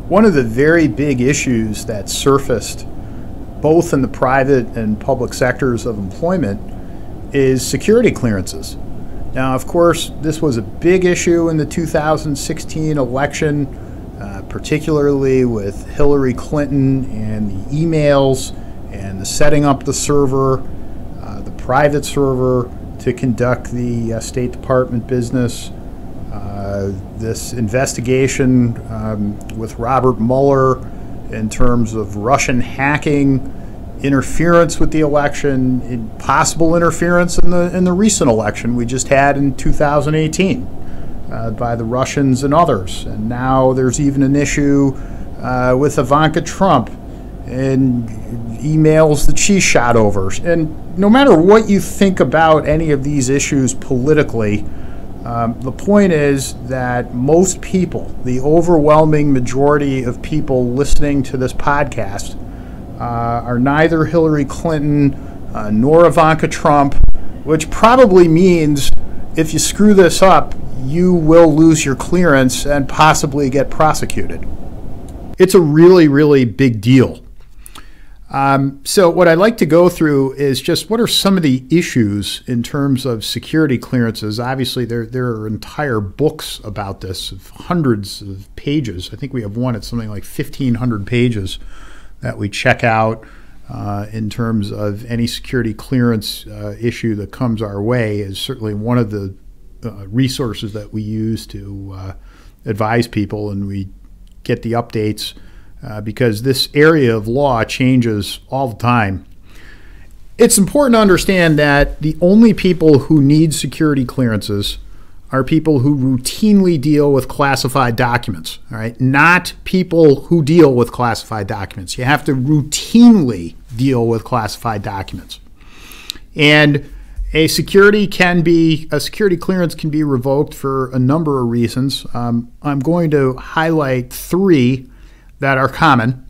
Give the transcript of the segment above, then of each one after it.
One of the very big issues that surfaced both in the private and public sectors of employment is security clearances. Now, of course, this was a big issue in the 2016 election, particularly with Hillary Clinton and the emails and the setting up the server, the private server to conduct the State Department business. This investigation with Robert Mueller in terms of Russian hacking, interference with the election, possible interference in the recent election we just had in 2018 by the Russians and others. And now there's even an issue with Ivanka Trump and emails that she shot over. And no matter what you think about any of these issues politically, the point is that most people, the overwhelming majority of people listening to this podcast, are neither Hillary Clinton nor Ivanka Trump, which probably means if you screw this up, you will lose your clearance and possibly get prosecuted. It's a really, really big deal. So what I'd like to go through is just what are some of the issues in terms of security clearances. Obviously, there are entire books about this, of hundreds of pages. I think we have one at something like 1,500 pages that we check out in terms of any security clearance issue that comes our way. Is certainly one of the resources that we use to advise people, and we get the updates because this area of law changes all the time. It's important to understand that the only people who need security clearances are people who routinely deal with classified documents, all right? Not people who deal with classified documents. You have to routinely deal with classified documents. And a security clearance can be revoked for a number of reasons. I'm going to highlight three that are common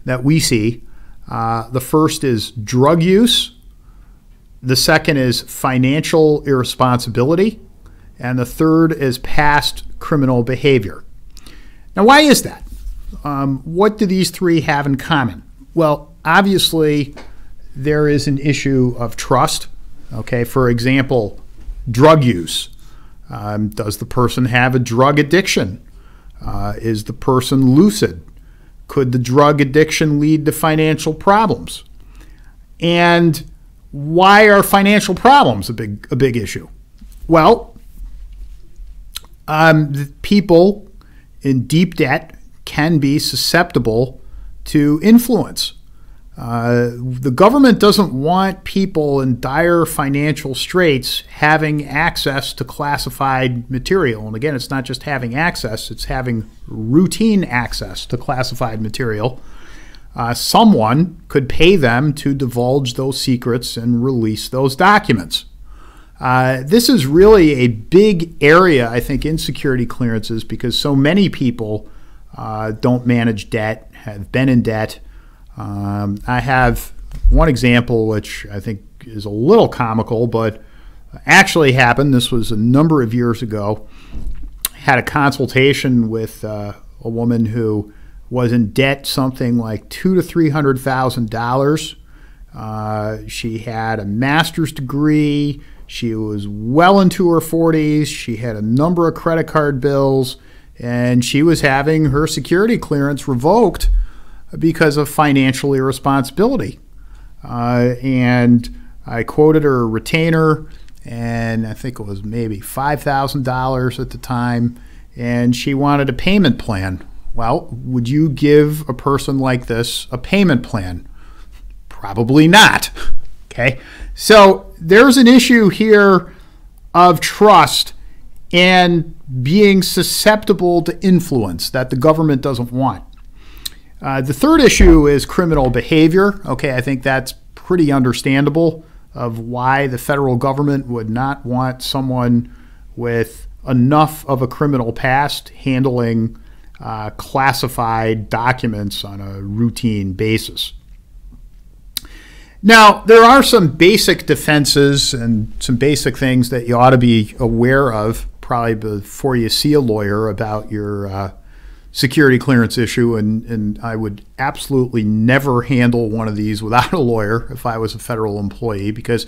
that we see. The first is drug use. The second is financial irresponsibility. And the third is past criminal behavior. Now, why is that? What do these three have in common? Well, obviously, there is an issue of trust. Okay, for example, drug use. Does the person have a drug addiction? Is the person lucid? Could the drug addiction lead to financial problems? And why are financial problems a big issue? Well, people in deep debt can be susceptible to influence. The government doesn't want people in dire financial straits having access to classified material. And again, it's not just having access, it's having routine access to classified material. Someone could pay them to divulge those secrets and release those documents. This is really a big area, I think, in security clearances because so many people don't manage debt, have been in debt. I have one example which I think is a little comical, but actually happened. This was a number of years ago. Had a consultation with a woman who was in debt something like $200,000 to $300,000. She had a master's degree. She was well into her 40s. She had a number of credit card bills, and she was having her security clearance revoked because of financial irresponsibility. And I quoted her retainer, and I think it was maybe $5,000 at the time, and she wanted a payment plan. Well, would you give a person like this a payment plan? Probably not. Okay, so there's an issue here of trust and being susceptible to influence that the government doesn't want. The third issue is criminal behavior. Okay, I think that's pretty understandable of why the federal government would not want someone with enough of a criminal past handling classified documents on a routine basis. Now, there are some basic defenses and some basic things that you ought to be aware of probably before you see a lawyer about your security clearance issue, and I would absolutely never handle one of these without a lawyer if I was a federal employee, because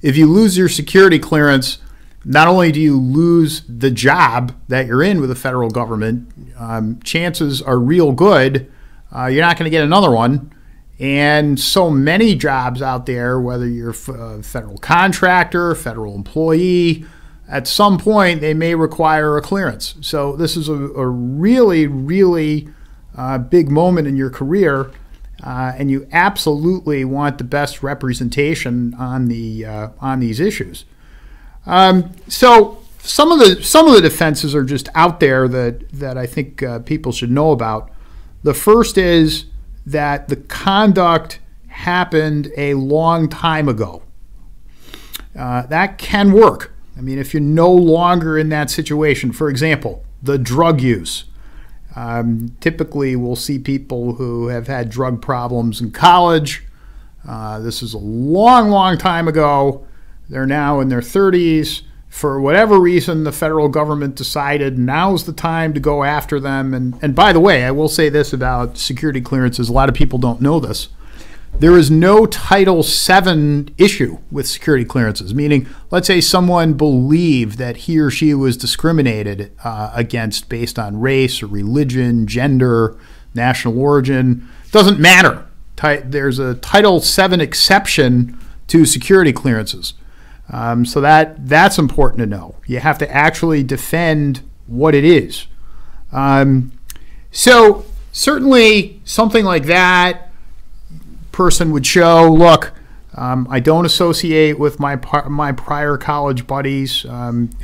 if you lose your security clearance, not only do you lose the job that you're in with the federal government, chances are real good you're not going to get another one. And so many jobs out there, whether you're a federal contractor, federal employee, at some point they may require a clearance. So this is a really, really big moment in your career, and you absolutely want the best representation on these issues. So some of the defenses are just out there that I think people should know about. The first is that the conduct happened a long time ago. That can work. I mean, if you're no longer in that situation, for example, the drug use. Typically, we'll see people who have had drug problems in college. This is a long, long time ago. They're now in their 30s. For whatever reason, the federal government decided now's the time to go after them. And by the way, I will say this about security clearances. A lot of people don't know this. There is no Title VII issue with security clearances, meaning let's say someone believed that he or she was discriminated against based on race or religion, gender, national origin. Doesn't matter. There's a Title VII exception to security clearances. So that's important to know. You have to actually defend what it is. So certainly something like that, person would show, look, I don't associate with my prior college buddies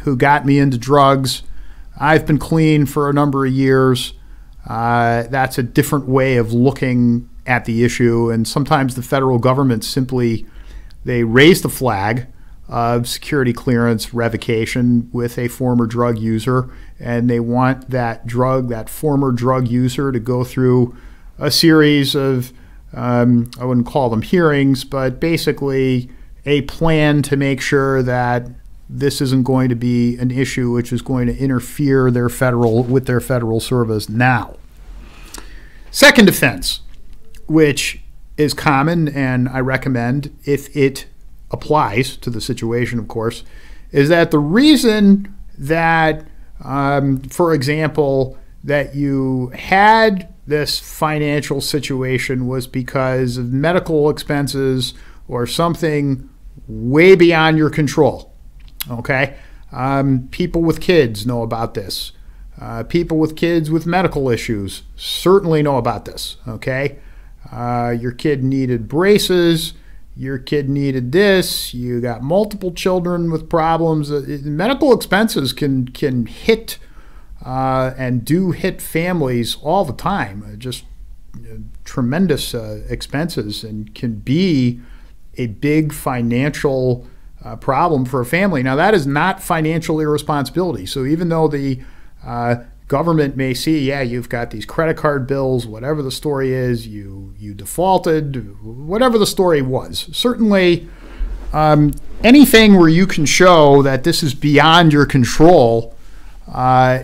who got me into drugs. I've been clean for a number of years. That's a different way of looking at the issue. And sometimes the federal government simply, they raise the flag of security clearance revocation with a former drug user, and they want that former drug user to go through a series of I wouldn't call them hearings, but basically a plan to make sure that this isn't going to be an issue which is going to interfere with their federal service now. Second defense, which is common and I recommend if it applies to the situation, of course, is that the reason that, for example, that you had this financial situation was because of medical expenses or something way beyond your control. Okay? People with kids know about this. People with kids with medical issues certainly know about this. Okay? Your kid needed braces. Your kid needed this. You got multiple children with problems. Medical expenses can hit and do hit families all the time. Just tremendous expenses, and can be a big financial problem for a family. Now, that is not financial irresponsibility. So even though the government may see, yeah, you've got these credit card bills, whatever the story is, you defaulted, whatever the story was, certainly anything where you can show that this is beyond your control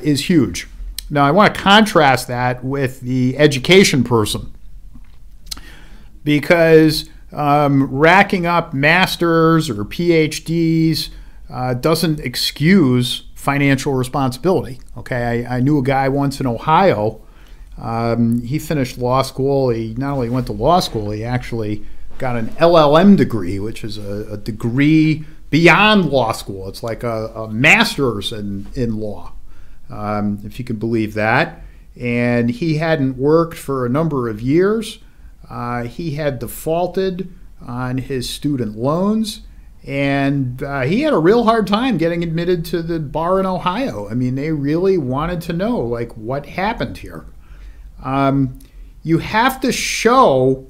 is huge. Now, I want to contrast that with the education person, because racking up masters or PhDs doesn't excuse financial responsibility. Okay, I knew a guy once in Ohio. He finished law school. He not only went to law school, he actually got an LLM degree, which is a degree beyond law school. It's like a master's in law, if you can believe that. And he hadn't worked for a number of years. He had defaulted on his student loans, and he had a real hard time getting admitted to the bar in Ohio. I mean, they really wanted to know, like, what happened here. You have to show,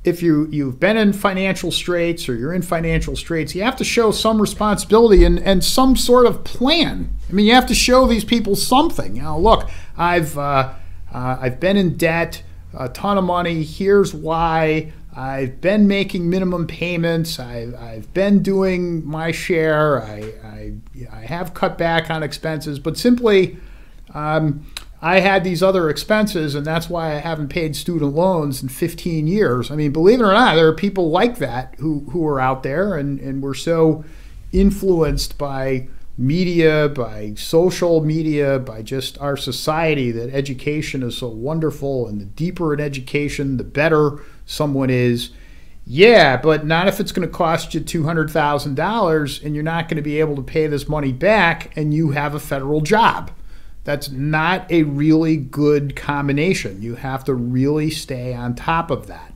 if you've been in financial straits or you're in financial straits, you have to show some responsibility and some sort of plan. I mean, you have to show these people something. You know, look, I've been in debt, a ton of money. Here's why. I've been making minimum payments. I've been doing my share. I have cut back on expenses, but simply I had these other expenses, and that's why I haven't paid student loans in 15 years. I mean, believe it or not, there are people like that who are out there, and we're so influenced by media, by social media, by just our society, that education is so wonderful, and the deeper in education, the better someone is. Yeah, but not if it's going to cost you $200,000 and you're not going to be able to pay this money back and you have a federal job. That's not a really good combination. You have to really stay on top of that.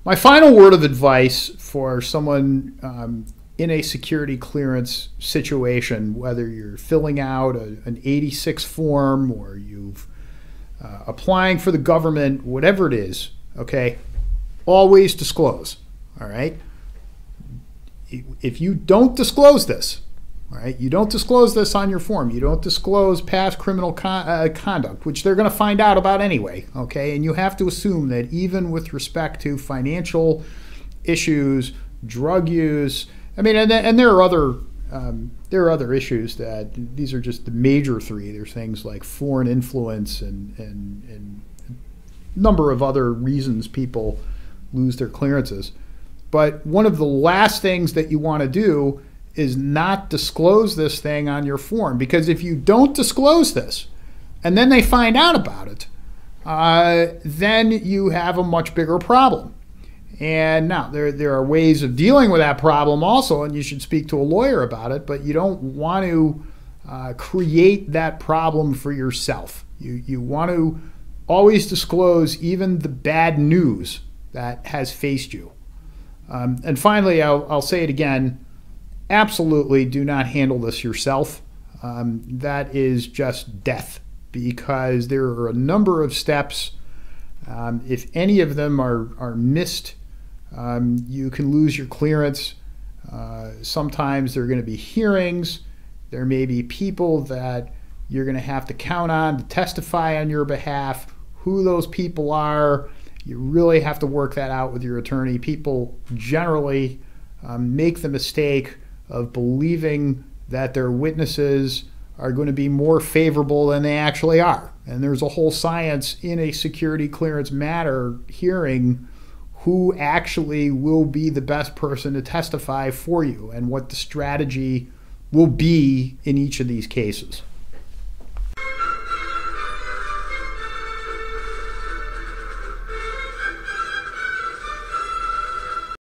My final word of advice for someone in a security clearance situation, whether you're filling out an 86 form or you've applying for the government, whatever it is, okay, always disclose, all right? If you don't disclose this, all right, you don't disclose this on your form, you don't disclose past criminal conduct, which they're going to find out about anyway, okay? And you have to assume that even with respect to financial issues, drug use, I mean, and there are other issues that these are just the major three. There's things like foreign influence and a number of other reasons people lose their clearances. But one of the last things that you want to do is not disclose this thing on your form, because if you don't disclose this and then they find out about it, then you have a much bigger problem. And now there are ways of dealing with that problem also, and you should speak to a lawyer about it, but you don't want to create that problem for yourself. You want to always disclose even the bad news that has faced you. And finally, I'll say it again, absolutely do not handle this yourself. That is just death, because there are a number of steps. If any of them are missed, you can lose your clearance. Sometimes there are going to be hearings. There may be people that you're going to have to count on to testify on your behalf. Who those people are, you really have to work that out with your attorney. People generally make the mistake of believing that their witnesses are going to be more favorable than they actually are. And there's a whole science in a security clearance matter hearing who actually will be the best person to testify for you and what the strategy will be in each of these cases.